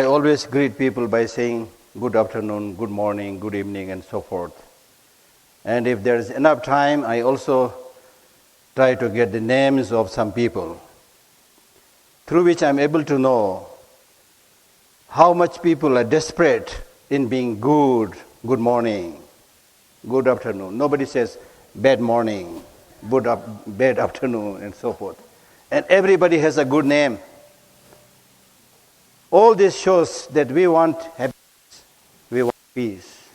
I always greet people by saying good afternoon, good morning, good evening, and so forth. And if there is enough time, I also try to get the names of some people, through which I'm able to know how much people are desperate in being good morning, good afternoon. Nobody says bad morning, bad afternoon, and so forth. And everybody has a good name. All this shows that we want happiness, we want peace.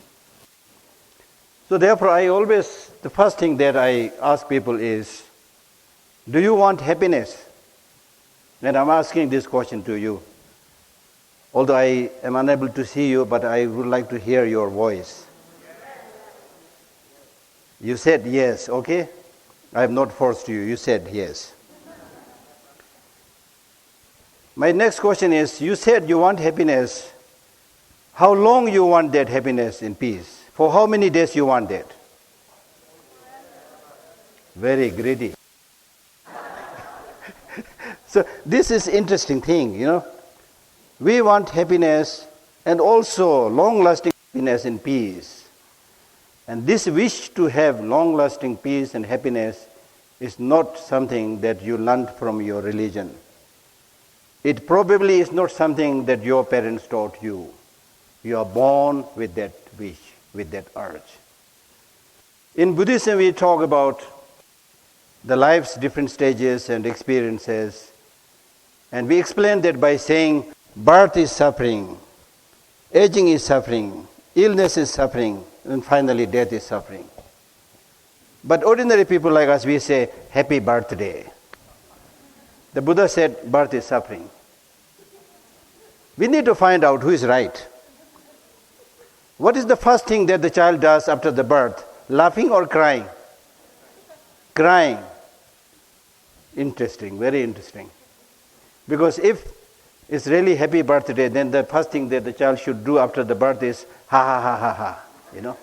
So therefore, the first thing that I ask people is, do you want happiness? And I'm asking this question to you. Although I am unable to see you, but I would like to hear your voice. You said yes, okay? I have not forced you. You said yes. My next question is, you said you want happiness. How long you want that happiness in peace? For how many days you want that? Very greedy. So this is interesting thing, We want happiness and also long-lasting happiness and peace. And this wish to have long-lasting peace and happiness is not something that you learned from your religion. It probably is not something that your parents taught you. You are born with that wish, with that urge. In Buddhism, we talk about the life's different stages and experiences. And we explain that by saying birth is suffering, aging is suffering, illness is suffering, and finally death is suffering. But ordinary people like us, we say, happy birthday. The Buddha said, birth is suffering. We need to find out who is right. What is the first thing that the child does after the birth? Laughing or crying? Crying. Interesting, very interesting. Because if it's really happy birthday, then the first thing that the child should do after the birth is ha ha ha ha ha,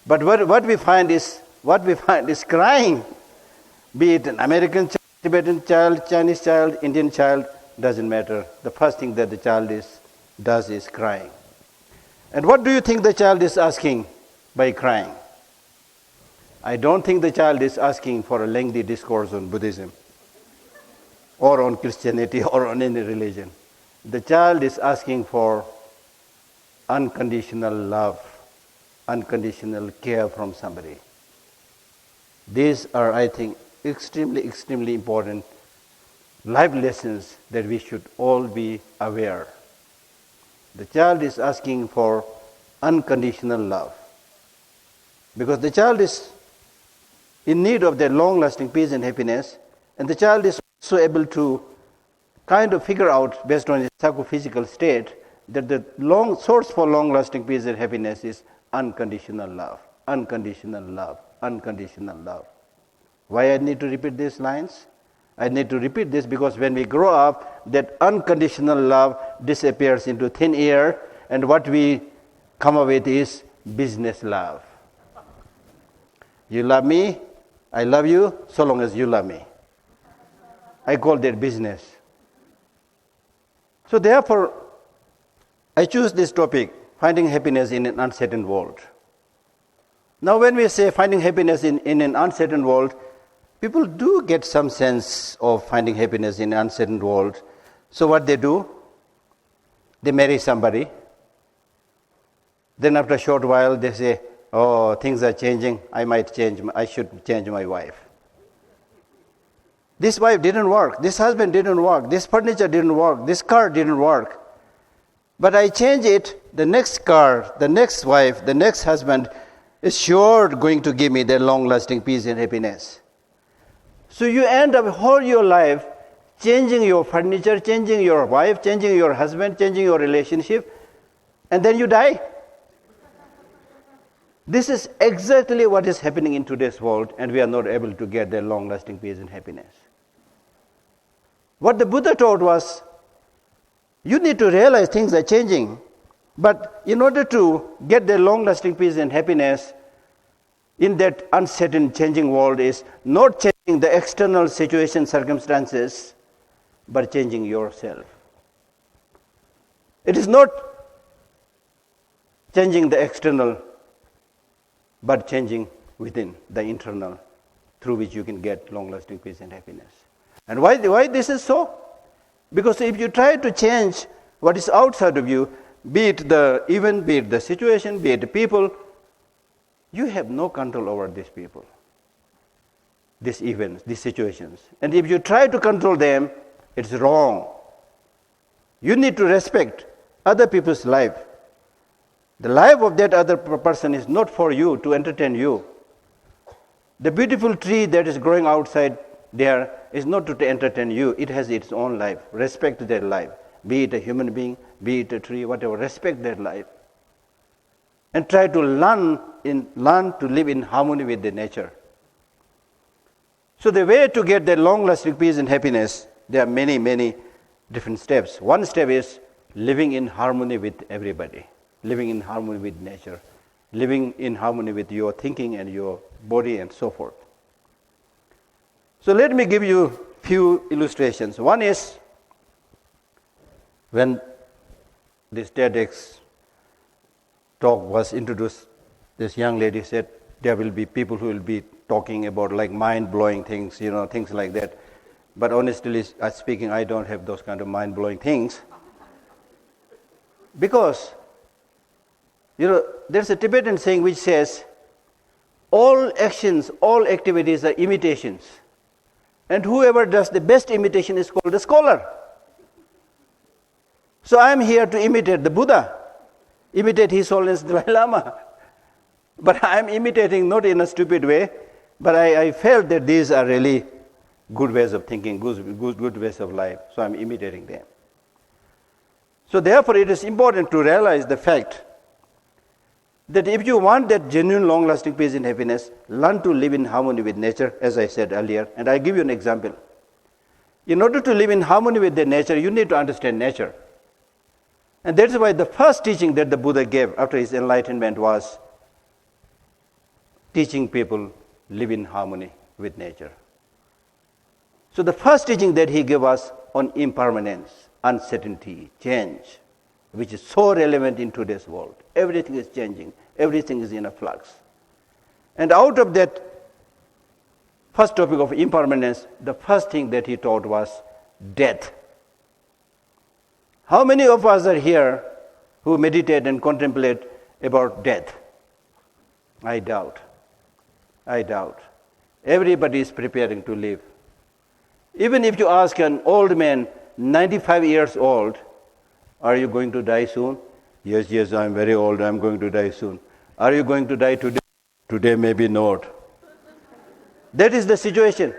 But what we find is crying. Be it an American child, Tibetan child, Chinese child, Indian child, doesn't matter. The first thing that the child does is crying. And what do you think the child is asking by crying? I don't think the child is asking for a lengthy discourse on Buddhism or on Christianity or on any religion. The child is asking for unconditional love, unconditional care from somebody. These are, I think, extremely, extremely important life lessons that we should all be aware. The child is asking for unconditional love. Because the child is in need of their long-lasting peace and happiness, and the child is also able to kind of figure out, based on his psychophysical state, that the source for long-lasting peace and happiness is unconditional love, unconditional love, unconditional love. Why I need to repeat these lines? I need to repeat this because when we grow up, that unconditional love disappears into thin air, and what we come up with is business love. You love me, I love you, so long as you love me. I call that business. So therefore, I choose this topic, finding happiness in an uncertain world. Now when we say finding happiness in an uncertain world, people do get some sense of finding happiness in an uncertain world. So what they do? They marry somebody. Then after a short while, they say, oh, things are changing. I should change my wife. This wife didn't work. This husband didn't work. This furniture didn't work. This car didn't work. But I change it, the next car, the next wife, the next husband is sure going to give me that long-lasting peace and happiness. So you end up whole your life changing your furniture, changing your wife, changing your husband, changing your relationship, and then you die. This is exactly what is happening in today's world, and we are not able to get that long-lasting peace and happiness. What the Buddha taught was, you need to realize things are changing, but in order to get the long-lasting peace and happiness in that uncertain, changing world is not changing the external situation, circumstances, but changing yourself. It is not changing the external, but changing within the internal, through which you can get long-lasting peace and happiness. And why this is so? Because if you try to change what is outside of you, be it the event, be it the situation, be it the people, you have no control over these people, these events, these situations. And if you try to control them, it's wrong. You need to respect other people's life. The life of that other person is not for you to entertain you. The beautiful tree that is growing outside there is not to entertain you. It has its own life. Respect their life. Be it a human being, be it a tree, whatever. Respect their life. And try to learn to live in harmony with the nature. So the way to get the long-lasting peace and happiness, there are many, many different steps. One step is living in harmony with everybody. Living in harmony with nature. Living in harmony with your thinking and your body and so forth. So let me give you a few illustrations. One is when this TEDx talk was introduced, this young lady said there will be people who will be talking about like mind-blowing things, things like that. But honestly speaking, I don't have those kind of mind-blowing things. Because, there's a Tibetan saying which says, all actions, all activities are imitations. And whoever does the best imitation is called a scholar. So I am here to imitate the Buddha, imitate His Holiness Dalai Lama. But I am imitating not in a stupid way, but I felt that these are really good ways of thinking, good ways of life. So I am imitating them. So therefore it is important to realize the fact that if you want that genuine long-lasting peace and happiness, learn to live in harmony with nature, as I said earlier. And I give you an example. In order to live in harmony with the nature, you need to understand nature. And that's why the first teaching that the Buddha gave after his enlightenment was teaching people live in harmony with nature. So the first teaching that he gave us on impermanence, uncertainty, change, which is so relevant in today's world. Everything is changing. Everything is in a flux. And out of that first topic of impermanence, the first thing that he taught was death. How many of us are here who meditate and contemplate about death? I doubt. Everybody is preparing to live. Even if you ask an old man, 95 years old, are you going to die soon? Yes, I'm very old, I'm going to die soon. Are you going to die today? Today maybe not. That is the situation.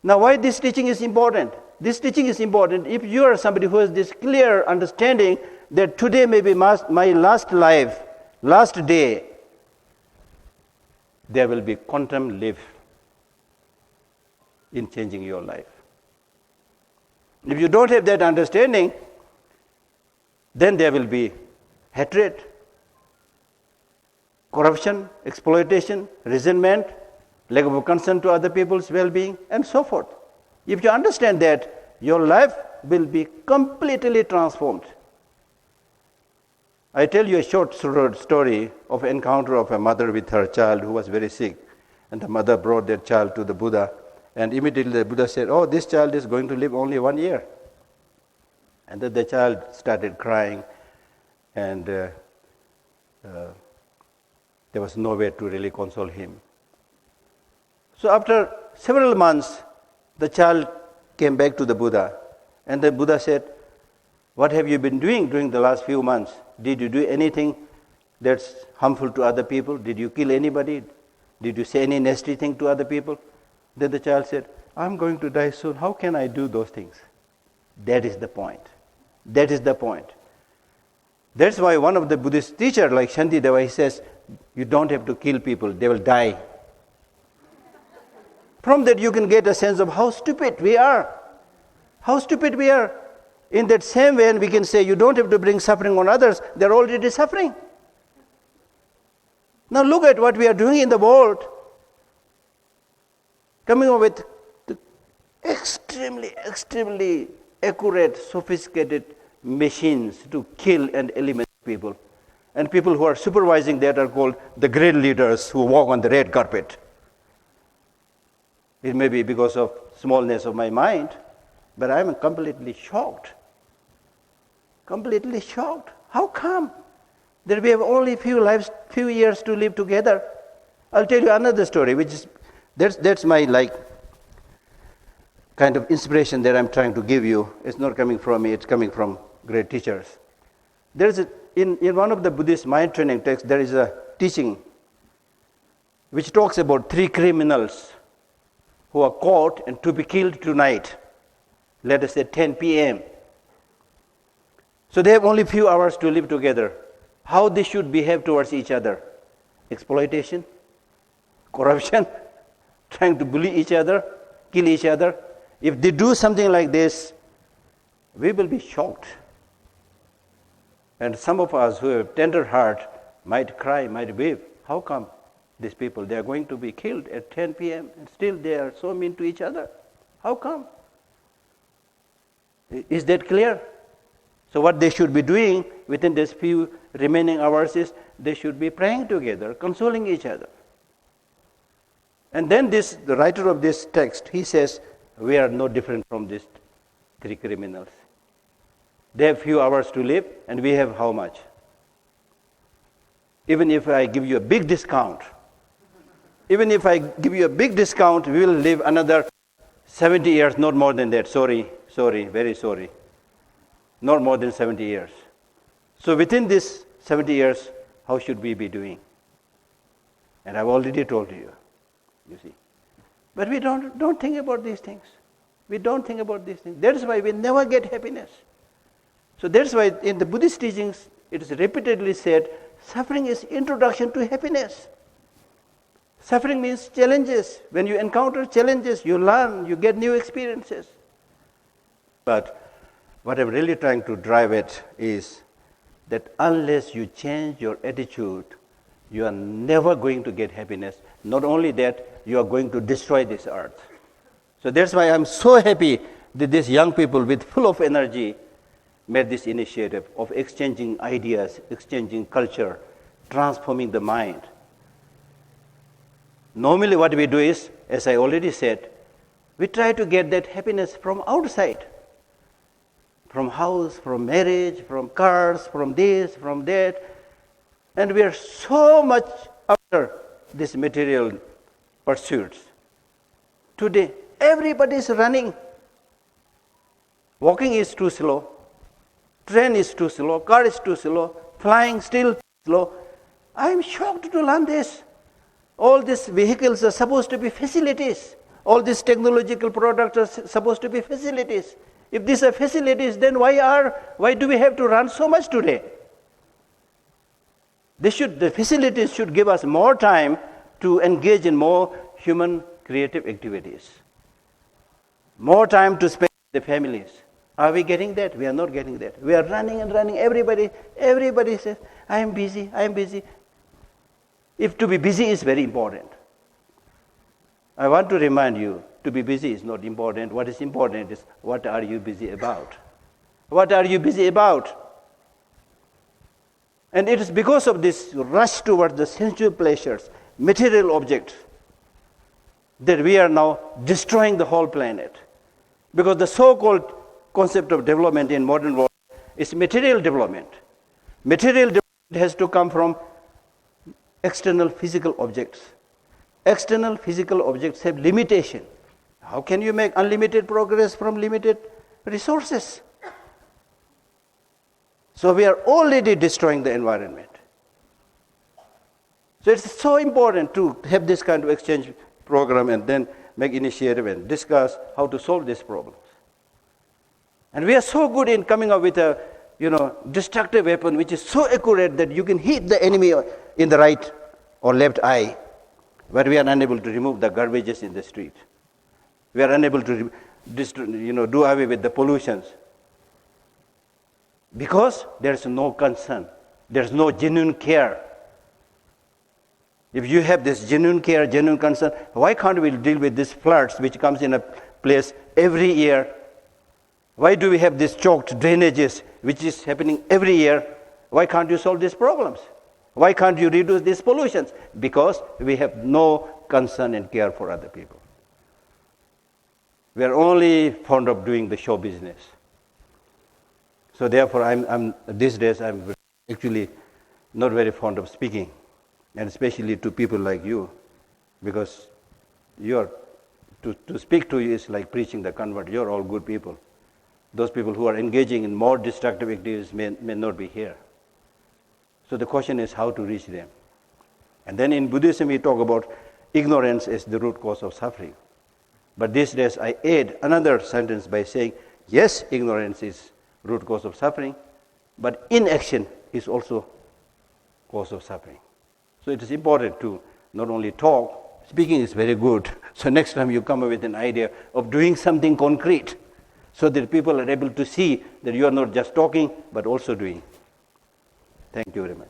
Now why this teaching is important? This teaching is important if you are somebody who has this clear understanding that today may be my last life, last day. There will be quantum leap in changing your life. If you don't have that understanding, then there will be hatred, corruption, exploitation, resentment, lack of concern to other people's well-being, and so forth. If you understand that, your life will be completely transformed. I tell you a short story of an encounter of a mother with her child who was very sick. And the mother brought their child to the Buddha. And immediately the Buddha said, oh, this child is going to live only 1 year. And then the child started crying. And there was no way to really console him. So after several months, the child came back to the Buddha. And the Buddha said, what have you been doing during the last few months? Did you do anything that's harmful to other people? Did you kill anybody? Did you say any nasty thing to other people? Then the child said, I'm going to die soon. How can I do those things? That is the point. That's why one of the Buddhist teachers, like Shantideva, he says, you don't have to kill people, they will die. From that you can get a sense of how stupid we are. In that same way, we can say you don't have to bring suffering on others, they're already suffering. Now look at what we are doing in the world. Coming up with extremely accurate, sophisticated machines to kill and eliminate people. And people who are supervising that are called the great leaders who walk on the red carpet. It may be because of smallness of my mind, but I'm completely shocked. Completely shocked. How come that we have only few years to live together? I'll tell you another story, which is that's my kind of inspiration that I'm trying to give you. It's not coming from me; it's coming from great teachers. There's in one of the Buddhist mind training texts, there is a teaching which talks about 3 criminals who are caught and to be killed tonight. Let us say 10 p.m. So they have only few hours to live together. How they should behave towards each other? Exploitation, corruption, trying to bully each other, kill each other. If they do something like this, we will be shocked. And some of us who have tender heart might cry, might weep. How come these people, they are going to be killed at 10 p.m. and still they are so mean to each other? How come? Is that clear? So what they should be doing within these few remaining hours is they should be praying together, consoling each other. And then the writer of this text, he says, we are no different from these 3 criminals. They have few hours to live, and we have how much? Even if I give you a big discount, we will live another 70 years, not more than that. Sorry, very sorry. Not more than 70 years. So within this 70 years, how should we be doing? And I've already told you see. But we don't think about these things. We don't think about these things. That's why we never get happiness. So that's why in the Buddhist teachings, it is repeatedly said, suffering is introduction to happiness. Suffering means challenges. When you encounter challenges, you learn, you get new experiences. But what I'm really trying to drive at is that unless you change your attitude, you are never going to get happiness. Not only that, you are going to destroy this earth. So that's why I'm so happy that these young people with full of energy made this initiative of exchanging ideas, exchanging culture, transforming the mind. Normally what we do is, as I already said, we try to get that happiness from outside. From house, from marriage, from cars, from this, from that. And we are so much after these material pursuits. Today, everybody is running. Walking is too slow. Train is too slow. Car is too slow. Flying still slow. I am shocked to learn this. All these vehicles are supposed to be facilities. All these technological products are supposed to be facilities. If these are facilities, then why do we have to run so much today? The facilities should give us more time to engage in more human creative activities. More time to spend with the families. Are we getting that? We are not getting that. We are running and running. Everybody says, I am busy. If to be busy is very important. I want to remind you, to be busy is not important. What is important is, what are you busy about? What are you busy about? And it is because of this rush towards the sensual pleasures, material objects, that we are now destroying the whole planet. Because the so-called concept of development in modern world is material development. Material development has to come from external physical objects. External physical objects have limitation. How can you make unlimited progress from limited resources? So we are already destroying the environment. So it's so important to have this kind of exchange program and then make initiative and discuss how to solve these problems. And we are so good in coming up with a destructive weapon which is so accurate that you can hit the enemy in the right or left eye, but we are unable to remove the garbages in the street. We are unable to do away with the pollutions. Because there is no concern. There is no genuine care. If you have this genuine care, genuine concern, why can't we deal with these floods which comes in a place every year? Why do we have these choked drainages, which is happening every year? Why can't you solve these problems? Why can't you reduce these pollutions? Because we have no concern and care for other people. We are only fond of doing the show business. So therefore, these days I'm actually not very fond of speaking, and especially to people like you, because to speak to you is like preaching the convert. You're all good people. Those people who are engaging in more destructive activities may not be here. So the question is how to reach them. And then in Buddhism we talk about ignorance as the root cause of suffering. But these days I add another sentence by saying, yes, ignorance is root cause of suffering, but inaction is also cause of suffering. So it is important to not only talk, speaking is very good. So next time you come up with an idea of doing something concrete, so that people are able to see that you are not just talking, but also doing. Thank you very much.